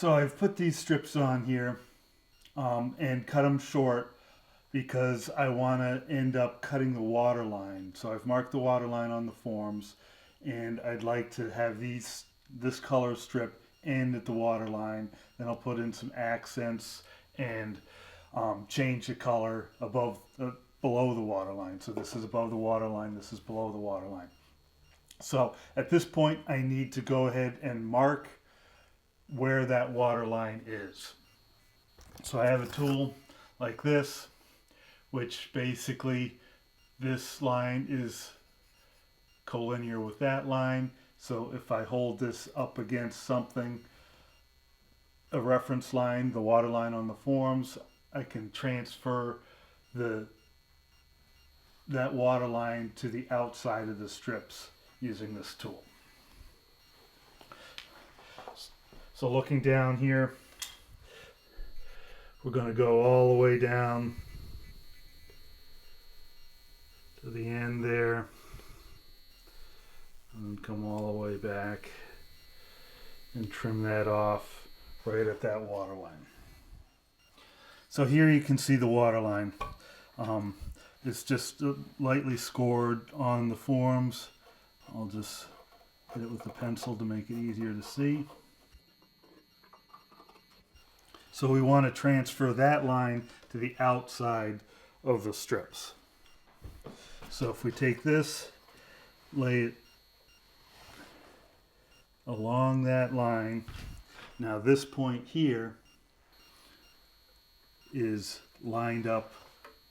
So I've put these strips on here and cut them short because I want to end up cutting the water line. So I've marked the water line on the forms, and I'd like to have this color strip end at the water line. Then I'll put in some accents and change the color below the water line. So this is above the water line, this is below the water line. So at this point I need to go ahead and mark where that water line is. So I have a tool like this, which basically this line is collinear with that line. So if I hold this up against something, a reference line, the water line on the forms, I can transfer that water line to the outside of the strips using this tool. So looking down here, we're going to go all the way down to the end there and come all the way back and trim that off right at that water line. So here you can see the water line. It's just lightly scored on the forms. I'll just hit it with the pencil to make it easier to see. So we want to transfer that line to the outside of the strips. So if we take this, lay it along that line. Now this point here is lined up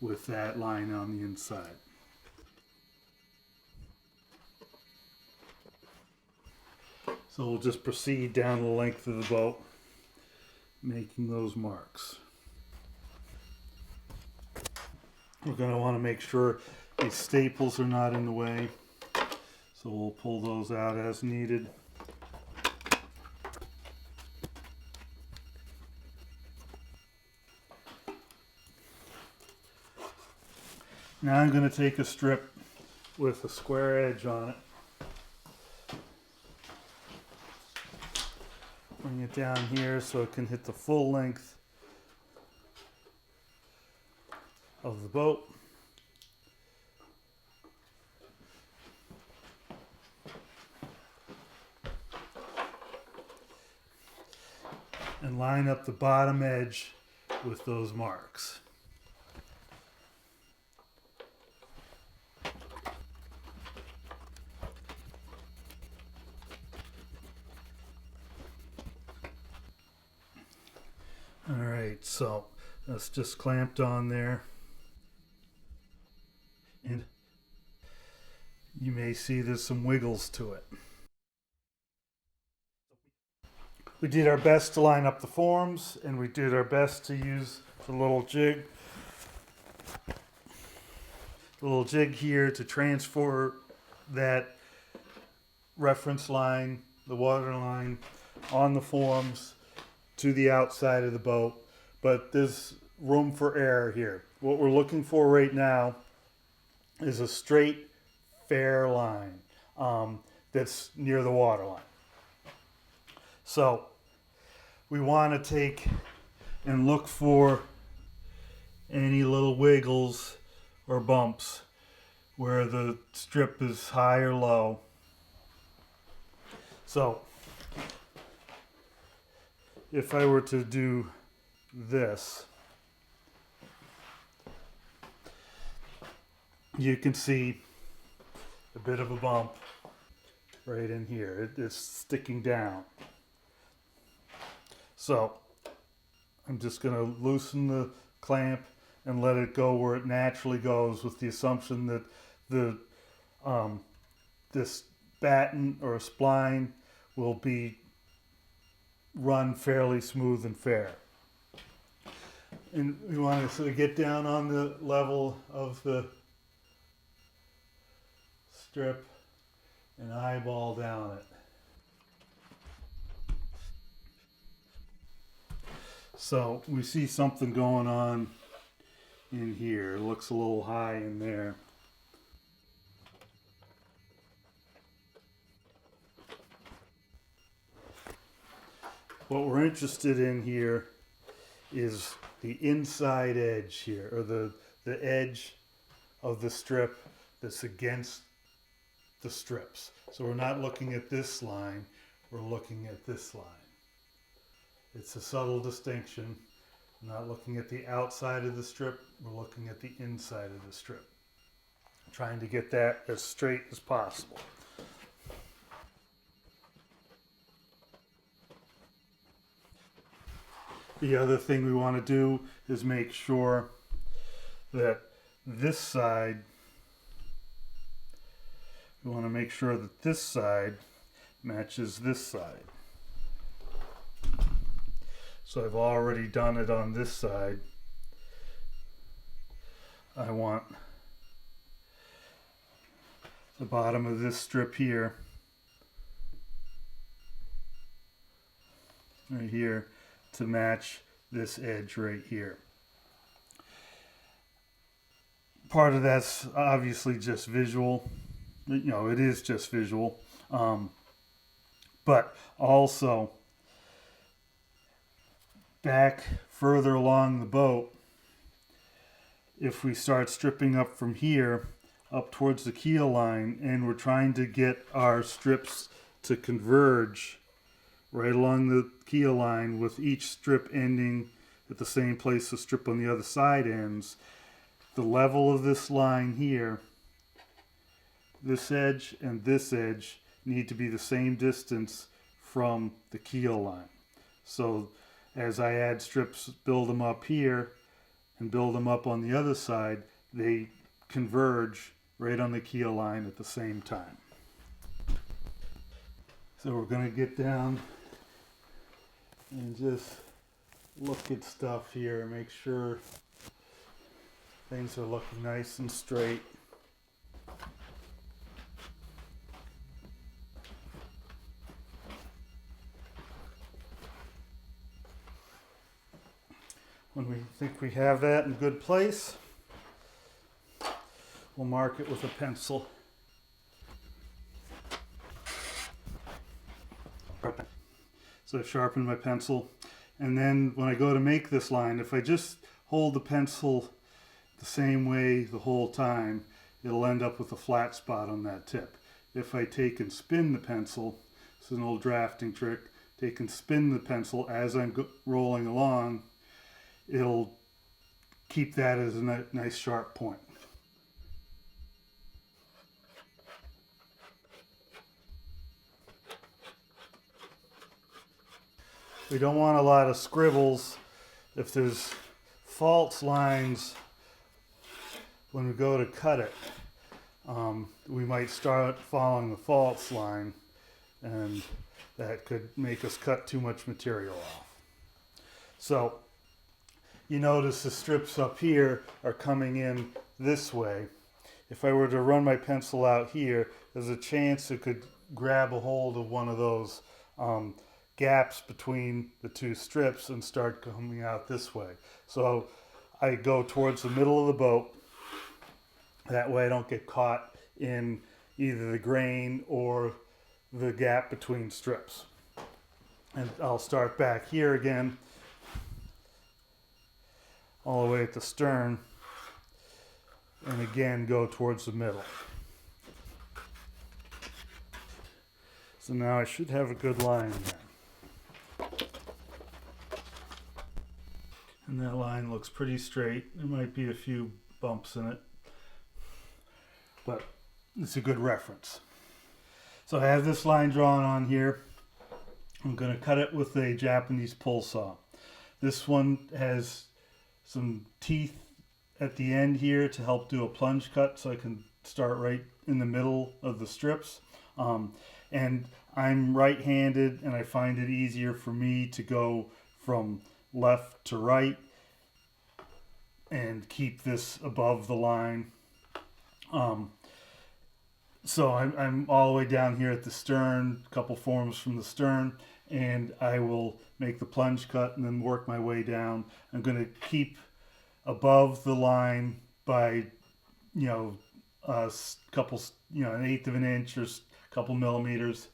with that line on the inside. So we'll just proceed down the length of the boat, making those marks. We're going to want to make sure these staples are not in the way, so we'll pull those out as needed. Now I'm going to take a strip with a square edge on it, bring it down here so it can hit the full length of the boat. And line up the bottom edge with those marks. Alright, so that's just clamped on there. And you may see there's some wiggles to it. We did our best to line up the forms, and we did our best to use the little jig here to transfer that reference line, the water line, on the forms to the outside of the boat. But there's room for error here. What we're looking for right now is a straight, fair line that's near the water line. So we want to take and look for any little wiggles or bumps where the strip is high or low. So if I were to do this, you can see a bit of a bump right in here. It's sticking down. So I'm just going to loosen the clamp and let it go where it naturally goes, with the assumption that this batten or spline will be run fairly smooth and fair. And we want to sort of get down on the level of the strip and eyeball down it. So we see something going on in here. It looks a little high in there. What we're interested in here is the inside edge here, or the edge of the strip that's against the strips. So we're not looking at this line, we're looking at this line. It's a subtle distinction. We're not looking at the outside of the strip, we're looking at the inside of the strip. Trying to get that as straight as possible. The other thing we want to do is make sure that this side, we want to make sure that this side matches this side. So I've already done it on this side. I want the bottom of this strip here, right here, to match this edge right here. Part of that's obviously just visual. You know, it is just visual. But also, back further along the boat, if we start stripping up from here, up towards the keel line, and we're trying to get our strips to converge right along the keel line with each strip ending at the same place the strip on the other side ends, the level of this line here, this edge and this edge, need to be the same distance from the keel line. So as I add strips, build them up here and build them up on the other side, they converge right on the keel line at the same time. So we're going to get down and just look at stuff here, make sure things are looking nice and straight. When we think we have that in a good place, we'll mark it with a pencil. So I've sharpened my pencil, and then when I go to make this line, if I just hold the pencil the same way the whole time, it'll end up with a flat spot on that tip. If I take and spin the pencil, this is an old drafting trick, take and spin the pencil as I'm rolling along, it'll keep that as a nice sharp point. We don't want a lot of scribbles. If there's false lines when we go to cut it, we might start following the false line, and that could make us cut too much material off. So you notice the strips up here are coming in this way. If I were to run my pencil out here, there's a chance it could grab a hold of one of those gaps between the two strips and start coming out this way. So I go towards the middle of the boat. That way I don't get caught in either the grain or the gap between strips. And I'll start back here again, all the way at the stern, and again go towards the middle. So now I should have a good line there. And that line looks pretty straight. There might be a few bumps in it, but it's a good reference. So I have this line drawn on here. I'm going to cut it with a Japanese pull saw. This one has some teeth at the end here to help do a plunge cut, so I can start right in the middle of the strips. And I'm right-handed, and I find it easier for me to go from left to right and keep this above the line. So I'm all the way down here at the stern, a couple forms from the stern, and I will make the plunge cut and then work my way down. I'm going to keep above the line by, a couple, an eighth of an inch or a couple millimeters.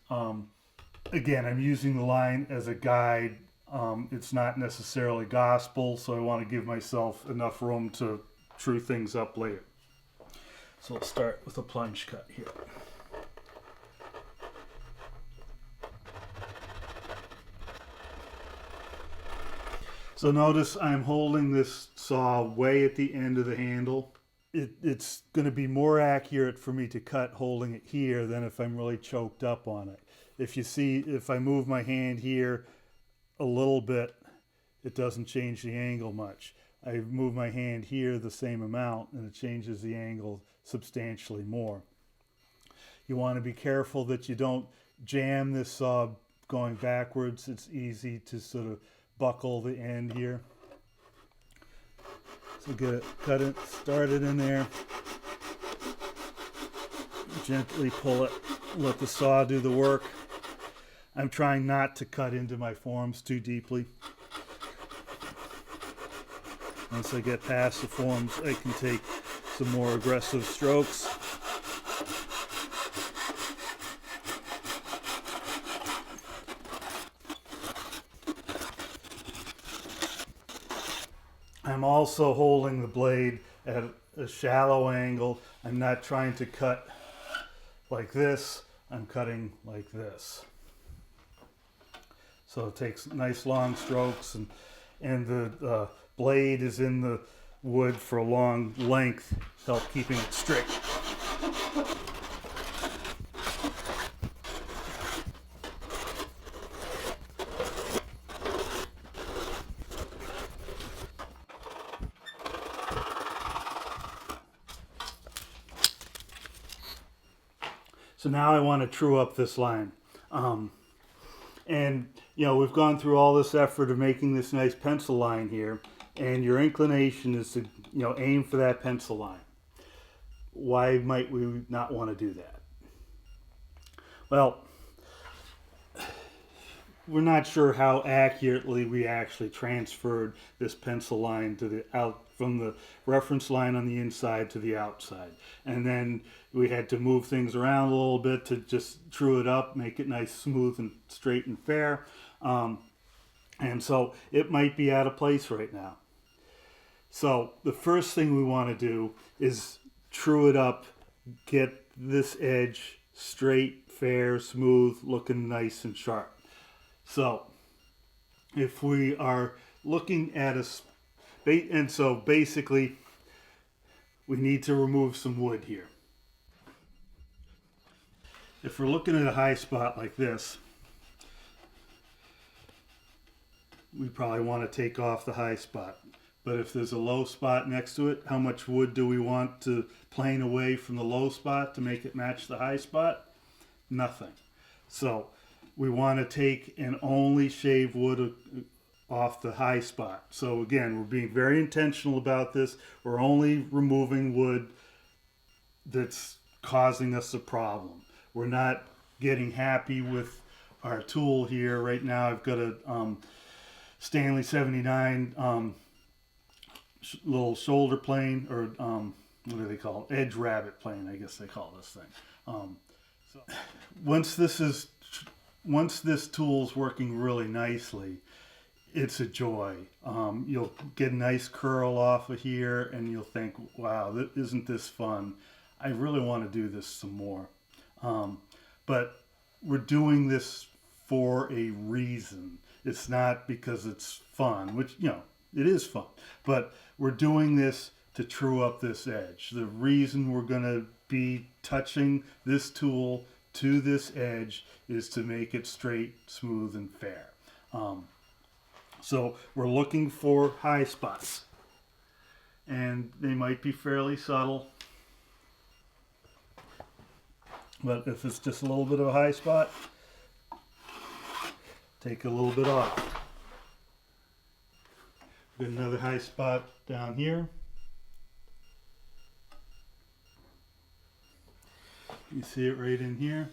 again, I'm using the line as a guide. It's not necessarily gospel, so I want to give myself enough room to true things up later. So I'll start with a plunge cut here. So notice I'm holding this saw way at the end of the handle. It's going to be more accurate for me to cut holding it here than if I'm really choked up on it. If you see, if I move my hand here a little bit, it doesn't change the angle much. I move my hand here the same amount and it changes the angle substantially more. You want to be careful that you don't jam this saw going backwards. It's easy to sort of buckle the end here. So get it, cut it, start it in there. Gently pull it, let the saw do the work. I'm trying not to cut into my forms too deeply. Once I get past the forms, I can take some more aggressive strokes. I'm also holding the blade at a shallow angle. I'm not trying to cut like this. I'm cutting like this. So it takes nice long strokes, and the blade is in the wood for a long length to help keeping it straight. So now I want to true up this line. And you know, we've gone through all this effort of making this nice pencil line here, and your inclination is to, you know, aim for that pencil line. Why might we not want to do that? Well, we're not sure how accurately we actually transferred this pencil line to the out from the reference line on the inside to the outside, and then we had to move things around a little bit to just true it up, make it nice, smooth, and straight and fair. And so it might be out of place right now. So the first thing we want to do is true it up, get this edge straight, fair, smooth, looking nice and sharp. So if we are looking at and so basically we need to remove some wood here. If we're looking at a high spot like this, we probably want to take off the high spot. But if there's a low spot next to it, how much wood do we want to plane away from the low spot to make it match the high spot? Nothing. So we want to take and only shave wood off the high spot. So again, we're being very intentional about this. We're only removing wood that's causing us a problem. We're not getting happy with our tool here. Right now I've got a Stanley 79 little shoulder plane, or what do they call it? Edge rabbit plane, I guess they call this thing. So once this tool's working really nicely, it's a joy. You'll get a nice curl off of here and you'll think, wow, isn't this fun? I really want to do this some more. But we're doing this for a reason. It's not because it's fun, which, you know, it is fun, but we're doing this to true up this edge. The reason we're going to be touching this tool to this edge is to make it straight, smooth, and fair. So we're looking for high spots, and they might be fairly subtle, but if it's just a little bit of a high spot, take a little bit off. Got another high spot down here. You see it right in here.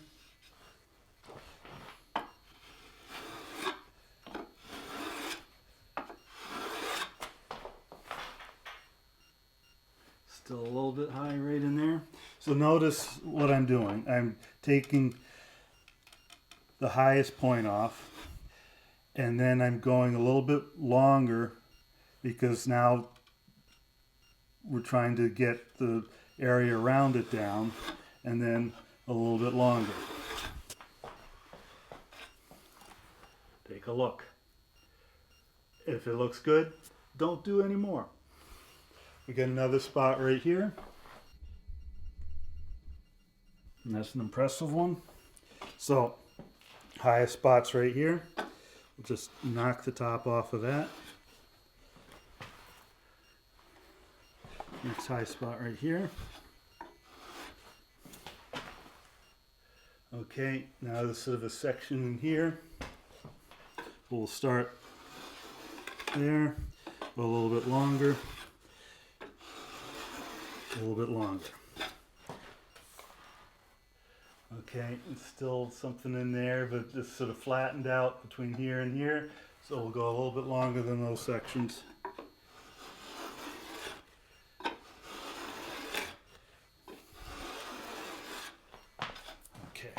Still a little bit high right in there. So notice what I'm doing. I'm taking the highest point off, and then I'm going a little bit longer because now we're trying to get the area around it down, and then a little bit longer. Take a look. If it looks good, don't do any more. We got another spot right here, and that's an impressive one. So highest spots right here. We'll just knock the top off of that. Next high spot right here. Okay, now there's sort of a section in here. We'll start there, a little bit longer, a little bit longer. Okay, it's still something in there, but just sort of flattened out between here and here. So we'll go a little bit longer than those sections. Okay.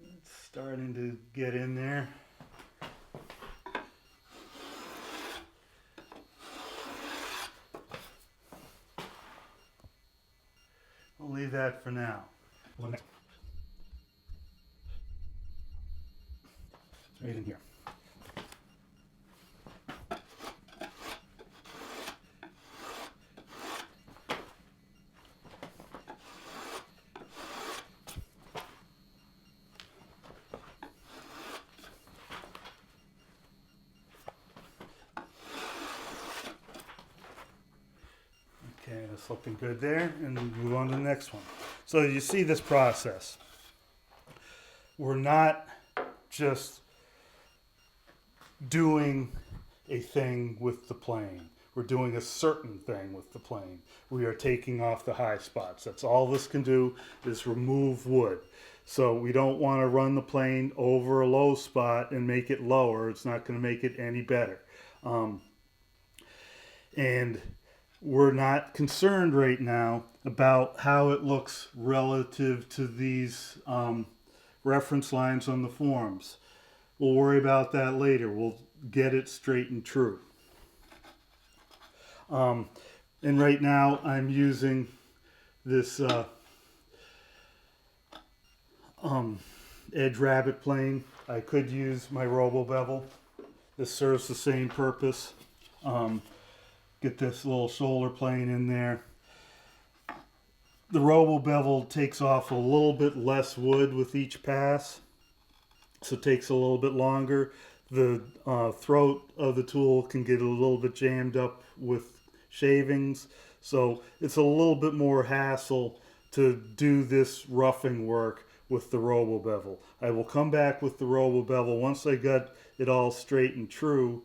It's starting to get in there. We'll leave that for now. Right in here. Okay, that's looking good there, and move on to the next one. So you see this process. We're not just doing a thing with the plane. We're doing a certain thing with the plane. We are taking off the high spots. That's all this can do is remove wood. So we don't want to run the plane over a low spot and make it lower. It's not going to make it any better. And we're not concerned right now about how it looks relative to these reference lines on the forms. We'll worry about that later. We'll get it straight and true. And right now I'm using this edge rabbit plane. I could use my robo bevel. This serves the same purpose. Get this little shoulder plane in there. The robo bevel takes off a little bit less wood with each pass, so it takes a little bit longer. The throat of the tool can get a little bit jammed up with shavings, so it's a little bit more hassle to do this roughing work with the robo bevel. I will come back with the robo bevel once I got it all straight and true,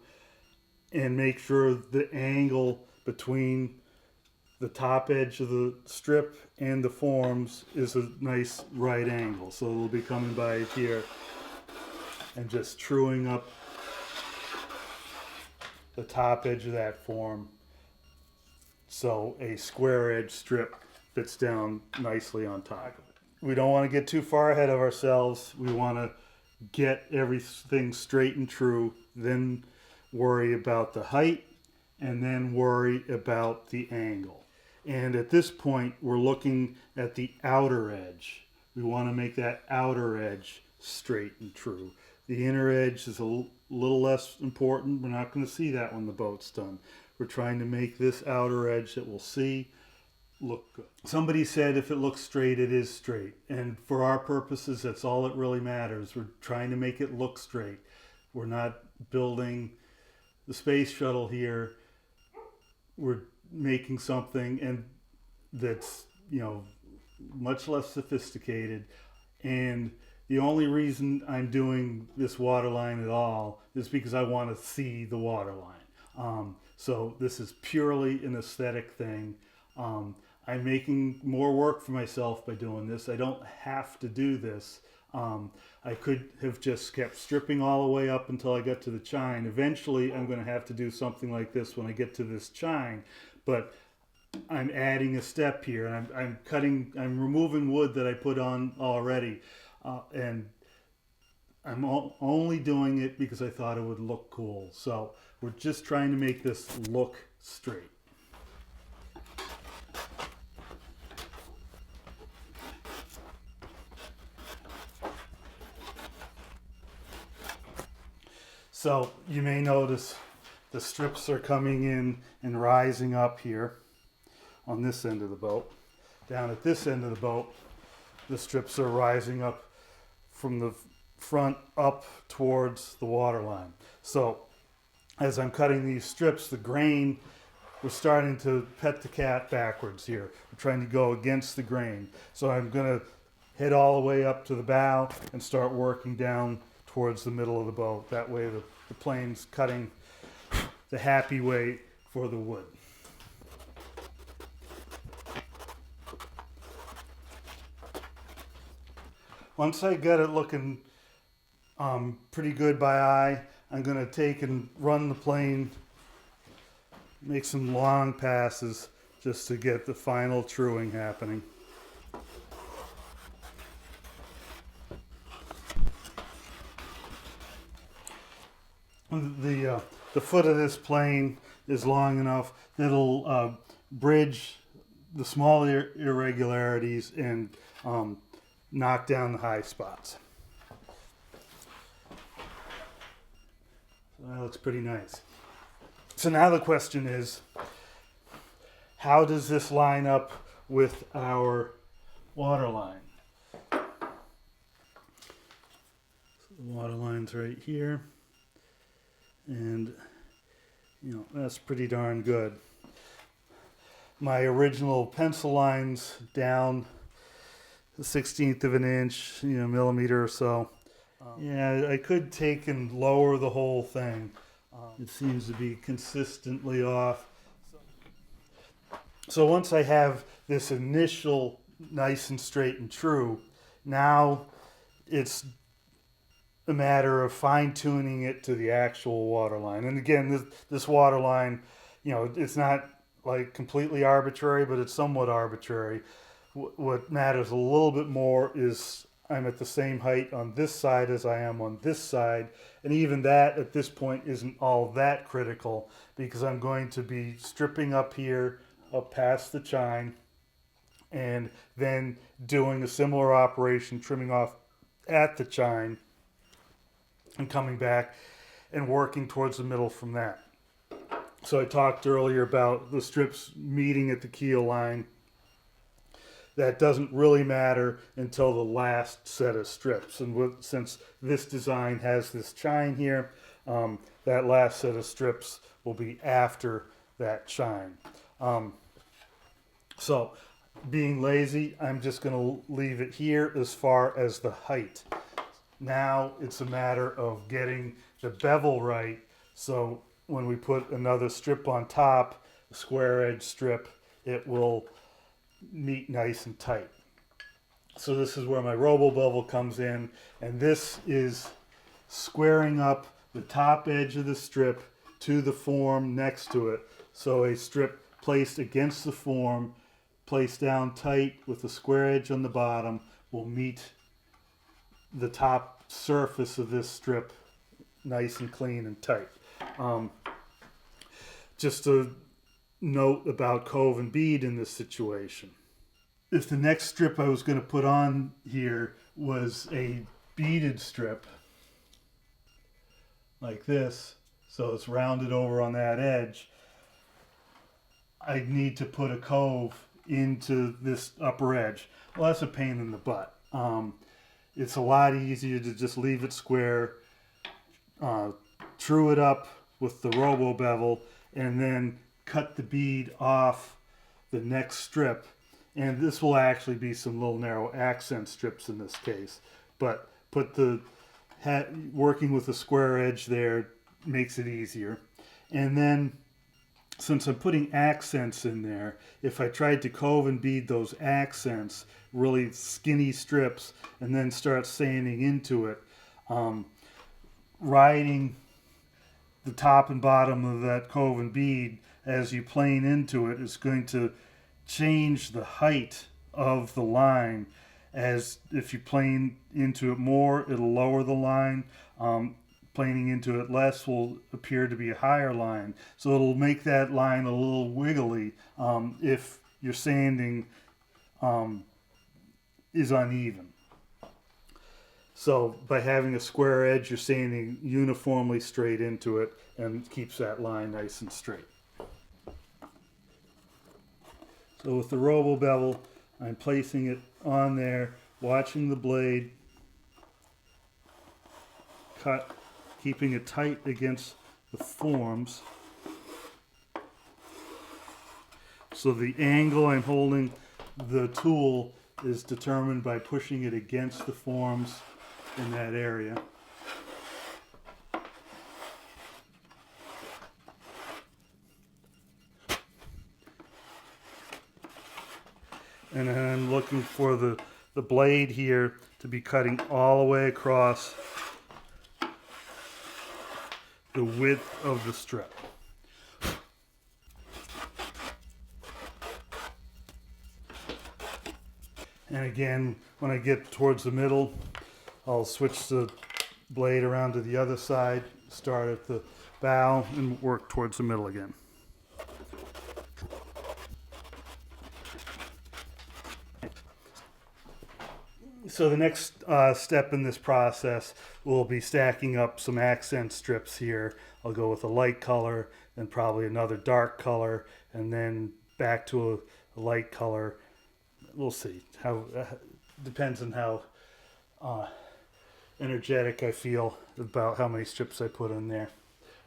and make sure the angle between the top edge of the strip and the forms is a nice right angle. So it'll be coming by here and just truing up the top edge of that form so a square edge strip fits down nicely on top. We don't want to get too far ahead of ourselves. We want to get everything straight and true, then worry about the height, and then worry about the angle. And at this point, we're looking at the outer edge. We want to make that outer edge straight and true. The inner edge is a little less important. We're not going to see that when the boat's done. We're trying to make this outer edge that we'll see look good. Somebody said if it looks straight, it is straight. And for our purposes, that's all that really matters. We're trying to make it look straight. We're not building the space shuttle here. We're making something and that's, you know, much less sophisticated. And the only reason I'm doing this waterline at all is because I want to see the waterline. So this is purely an aesthetic thing. I'm making more work for myself by doing this. I don't have to do this. I could have just kept stripping all the way up until I got to the chine. Eventually I'm going to have to do something like this when I get to this chine, but I'm adding a step here. I'm removing wood that I put on already. And I'm only doing it because I thought it would look cool. So we're just trying to make this look straight. So you may notice the strips are coming in and rising up here on this end of the boat. Down at this end of the boat, the strips are rising up from the front up towards the waterline. So as I'm cutting these strips, the grain, we're starting to pet the cat backwards here. We're trying to go against the grain. So I'm going to head all the way up to the bow and start working down towards the middle of the boat. That way the plane's cutting the happy way for the wood. Once I get it looking pretty good by eye, I'm going to take and run the plane, make some long passes just to get the final truing happening. The foot of this plane is long enough that it'll bridge the small irregularities and knock down the high spots. So that looks pretty nice. So now the question is, how does this line up with our waterline? So the waterline's right here. And, you know, that's pretty darn good. My original pencil line's down a 1/16 of an inch, millimeter or so. Yeah, I could take and lower the whole thing. It seems to be consistently off. So once I have this initial nice and straight and true, now it's a matter of fine-tuning it to the actual waterline. And again, this waterline, it's not like completely arbitrary, but it's somewhat arbitrary. What matters a little bit more is I'm at the same height on this side as I am on this side, and even that at this point isn't all that critical because I'm going to be stripping up here, up past the chine, and then doing a similar operation, trimming off at the chine, and coming back and working towards the middle from that. So I talked earlier about the strips meeting at the keel line. That doesn't really matter until the last set of strips. And since this design has this chine here, that last set of strips will be after that chine. So being lazy, I'm just going to leave it here as far as the height. Now it's a matter of getting the bevel right, so when we put another strip on top, a square edge strip, it will meet nice and tight. So this is where my robo bevel comes in, and this is squaring up the top edge of the strip to the form next to it. So a strip placed against the form, placed down tight with the square edge on the bottom, will meet the top surface of this strip nice and clean and tight. Just a note about cove and bead in this situation. If the next strip I was going to put on here was a beaded strip like this, so it's rounded over on that edge, I'd need to put a cove into this upper edge. Well, that's a pain in the butt. It's a lot easier to just leave it square, true it up with the robo bevel, and then cut the bead off the next strip. And this will actually be some little narrow accent strips in this case. But working with a square edge there makes it easier. And then, since I'm putting accents in there, if I tried to cove and bead those accents, really skinny strips, and then start sanding into it, riding the top and bottom of that cove and bead as you plane into it is going to change the height of the line, As if you plane into it more, it'll lower the line. Planing into it less will appear to be a higher line. So it'll make that line a little wiggly if your sanding is uneven. So by having a square edge, you're sanding uniformly straight into it and keeps that line nice and straight. So with the Robo Bevel, I'm placing it on there, watching the blade cut, keeping it tight against the forms. So the angle I'm holding the tool is determined by pushing it against the forms in that area. And then I'm looking for the blade here to be cutting all the way across the width of the strip. And again, when I get towards the middle, I'll switch the blade around to the other side, start at the bow, and work towards the middle again. So the next step in this process will be stacking up some accent strips here. I'll go with a light color, then probably another dark color, and then back to a light color. We'll see. How depends on how energetic I feel about how many strips I put in there.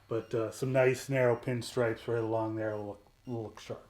But some nice narrow pinstripes right along there will look sharp.